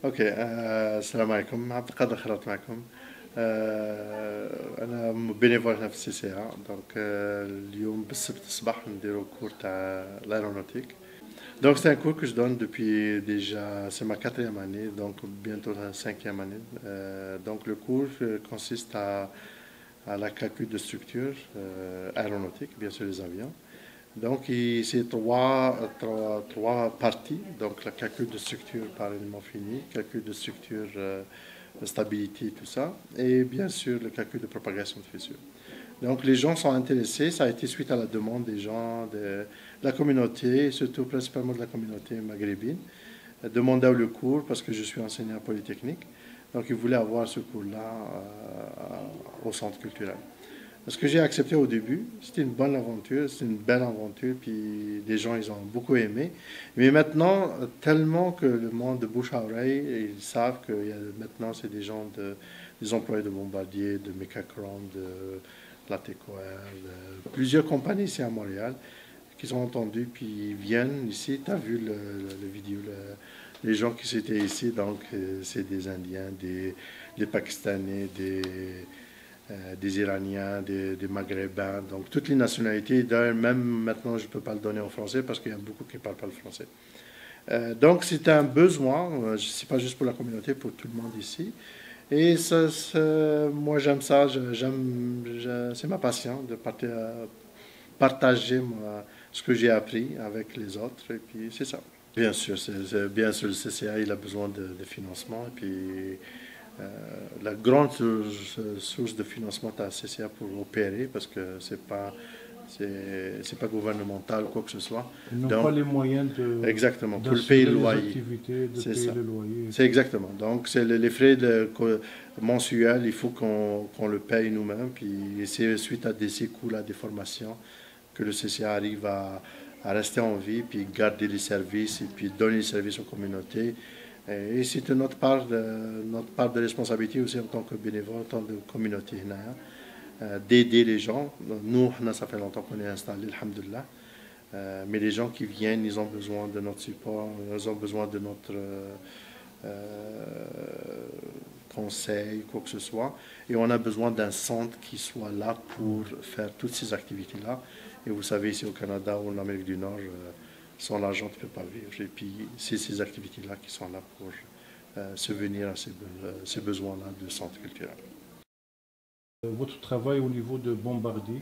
اوكي السلام عليكم. عبد القادر خلط معكم. انا بينيفول هنا في السي سي ا دونك اليوم بالسبت الصباح نديرو كور تاع l'aéronautique. Donc c'est un cours que je donne depuis déjà, c'est ma quatrième année, donc bientôt la cinquième année. Donc le cours consiste à la calcul de structure aéronautique, bien sûr les avions. Donc c'est trois parties, donc la calcul de structure par élément fini, calcul de structure stabilité, tout ça, et bien sûr le calcul de propagation de fissures. Donc les gens sont intéressés, ça a été suite à la demande des gens de la communauté, surtout principalement de la communauté maghrébine, demander le cours parce que je suis enseignant polytechnique. Donc ils voulaient avoir ce cours-là au centre culturel. Ce que j'ai accepté au début, c'était une bonne aventure, c'était une belle aventure, puis les gens, ils ont beaucoup aimé. Mais maintenant, tellement que le monde de bouche à oreille, ils savent que maintenant, c'est des employés de Bombardier, de Mecacron, de Latécoère, de plusieurs compagnies ici à Montréal, qui ont entendu, puis ils viennent ici. Tu as vu le vidéo, les gens qui étaient ici, donc c'est des Indiens, des Pakistanais, des Iraniens, des Maghrébins, donc toutes les nationalités. D'ailleurs, même maintenant, je ne peux pas le donner en français parce qu'il y a beaucoup qui ne parlent pas le français. Donc, c'est un besoin, ce n'est pas juste pour la communauté, pour tout le monde ici. Et ça, moi, j'aime ça, c'est ma passion de partager ce que j'ai appris avec les autres, et puis c'est ça. Bien sûr, le CCA, il a besoin de financement, et puis la grande source de financement de la CCA pour opérer, parce que c'est pas gouvernemental ou quoi que ce soit. Ils n'ont pas Donc, les moyens exactement, pour le payer d'assurer le les loyer. activités, de C'est payer ça. le loyer. C'est exactement. Donc, c'est les frais mensuels, il faut qu'on le paye nous-mêmes. Puis, c'est suite à ces coûts-là, des formations, que le CCA arrive à rester en vie, puis garder les services, et puis donner les services aux communautés. Et c'est notre part de responsabilité aussi en tant que bénévole, en tant que communauté, d'aider les gens. Nous, ça fait longtemps qu'on est installés, alhamdoulilah. Mais les gens qui viennent, ils ont besoin de notre support, ils ont besoin de notre conseil, quoi que ce soit. Et on a besoin d'un centre qui soit là pour faire toutes ces activités-là. Et vous savez, ici au Canada ou en Amérique du Nord, sans l'argent, tu ne peux pas vivre. Et puis, c'est ces activités-là qui sont là pour subvenir à ces besoins-là de centre culturel. Votre travail au niveau de Bombardier,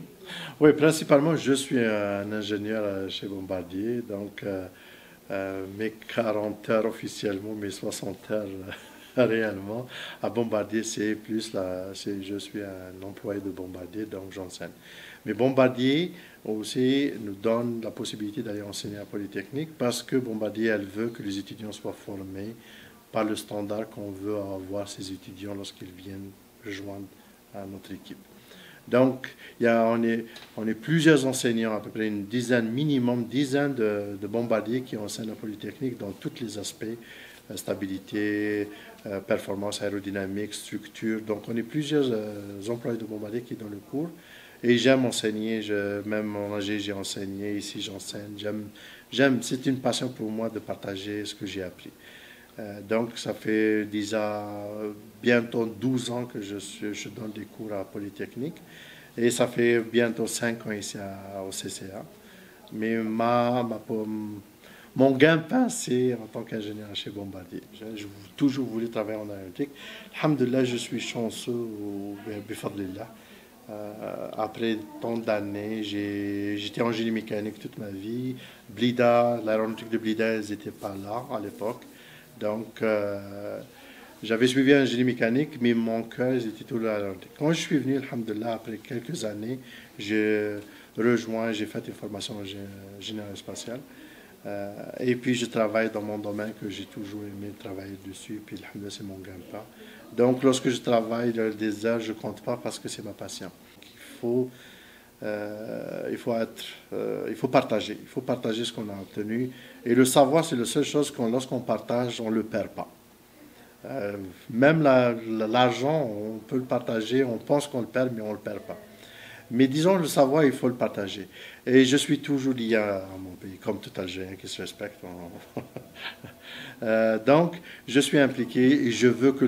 Oui, principalement, je suis un ingénieur chez Bombardier, donc mes 40 heures officiellement, mes 60 heures réellement à Bombardier, c'est plus là, je suis un employé de Bombardier, donc j'enseigne. Mais Bombardier aussi nous donne la possibilité d'aller enseigner à Polytechnique parce que Bombardier, elle veut que les étudiants soient formés par le standard qu'on veut avoir ces étudiants lorsqu'ils viennent rejoindre notre équipe. Donc, on est plusieurs enseignants, à peu près une dizaine, minimum dizaine de bombardiers qui enseignent la Polytechnique dans tous les aspects, stabilité, performance aérodynamique, structure. Donc, on est plusieurs employés de bombardiers qui sont dans le cours. Et j'aime enseigner, même en AG, j'ai enseigné, ici j'enseigne. C'est une passion pour moi de partager ce que j'ai appris. Donc, ça fait déjà bientôt 12 ans que je donne des cours à Polytechnique et ça fait bientôt 5 ans ici au CCA. Mais mon gagne-pain, c'est en tant qu'ingénieur chez Bombardier. J'ai toujours voulu travailler en aéronautique. Alhamdulillah, je suis chanceux, bifadlillah. Après tant d'années, j'étais en génie mécanique toute ma vie. Blida, l'aéronautique de Blida, elles n'étaient pas là à l'époque. Donc, j'avais suivi un génie mécanique, mais mon cœur était tout là. Quand je suis venu, alhamdulillah, après quelques années, j'ai fait une formation en génie spatial. Et puis, je travaille dans mon domaine que j'ai toujours aimé travailler dessus. Puis, alhamdulillah, c'est mon gagne-pain. Donc, lorsque je travaille des heures, je ne compte pas parce que c'est ma passion. Faut, il faut partager. Il faut partager ce qu'on a obtenu. Et le savoir, c'est la seule chose qu'on, lorsqu'on partage, on ne le perd pas. Même l'argent, on peut le partager, on pense qu'on le perd, mais on ne le perd pas. Mais disons, le savoir, il faut le partager. Et je suis toujours lié à mon pays, comme tout Algérien qui se respecte. Donc, je suis impliqué et je veux que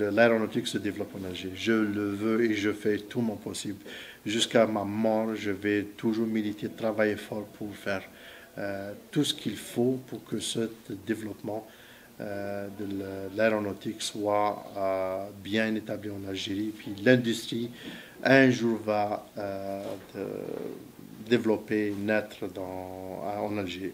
l'aéronautique se développe en Algérie. Je le veux et je fais tout mon possible. Jusqu'à ma mort, je vais toujours militer, travailler fort pour faire tout ce qu'il faut pour que ce développement de l'aéronautique soit bien établi en Algérie. Puis l'industrie, un jour, va développer, naître en Algérie.